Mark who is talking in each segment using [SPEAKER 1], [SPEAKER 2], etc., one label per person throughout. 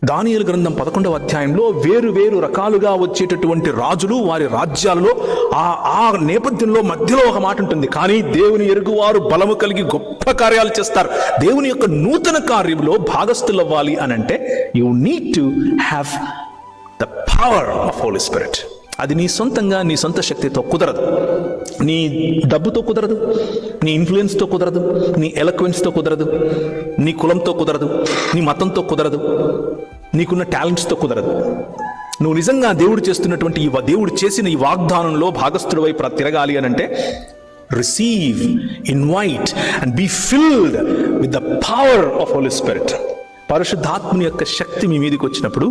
[SPEAKER 1] దానియేలు గ్రంథం 11వ అధ్యాయంలో వేరు వేరు రకాలుగా వచ్చేటటువంటి రాజులు వారి రాజ్యాలలో ఆ నేపథ్యంలో మధ్యలో ఒక మాట ఉంటుంది. కానీ దేవుని ఎరుగువారు బలము కలిగి గొప్ప కార్యాలు చేస్తారు. దేవుని యొక్క నూతన కార్యంలో భాగస్థులు అవ్వాలి అని అంటే you need to have the power of Holi spirit. అది నీ సొంతంగా నీ సొంత శక్తితో కుదరదు, నీ డబ్బుతో కుదరదు, నీ ఇన్ఫ్లుయెన్స్తో కుదరదు, నీ ఎలక్వెన్స్తో కుదరదు, నీ కులంతో కుదరదు, నీ మతంతో కుదరదు, నీకున్న టాలెంట్స్తో కుదరదు. నువ్వు నిజంగా దేవుడు చేస్తున్నటువంటి దేవుడు చేసిన ఈ వాగ్దానంలో భాగస్థుడివై తిరగాలి అని అంటే receive, invite and be filled with the power of Holi Spirit. పరిశుద్ధాత్ముని యొక్క శక్తి మీ మీదకి వచ్చినప్పుడు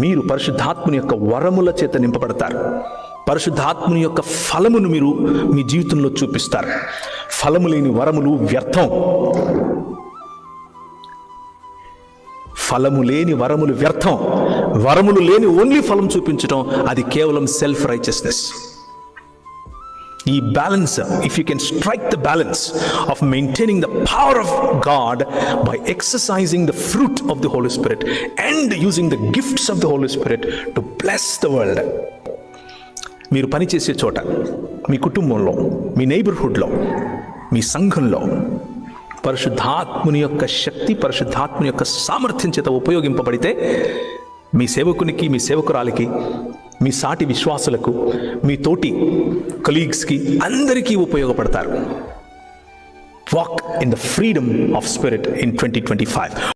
[SPEAKER 1] మీరు పరిశుద్ధాత్ముని యొక్క వరముల చేత నింపబడతారు. పరిశుద్ధాత్ముని యొక్క ఫలమును మీరు మీ జీవితంలో చూపిస్తారు. ఫలము లేని వరములు వ్యర్థం. ఫలము లేని వరములు వ్యర్థం. వరములు లేని ఓన్లీ ఫలం చూపించడం అది కేవలం సెల్ఫ్ రైచియస్నెస్. ఈ balance, if you can strike the balance of maintaining the power of God by exercising the fruit of the holy spirit and using the gifts of the holy spirit to bless the world. మీరు పనిచేసే చోట, మీ కుటుంబంలో, మీ నైబర్హుడ్లో, మీ సంఘంలో పరిశుద్ధాత్ముని యొక్క శక్తి, పరిశుద్ధాత్ముని యొక్క సామర్థ్యం చేత ఉపయోగింపబడితే మీ సేవకునికి, మీ సేవకురాలికి, మీ సాటి విశ్వాసులకు, మీ తోటి కలీగ్స్కి అందరికీ ఉపయోగపడతారు. Walk in the freedom of spirit in 2025.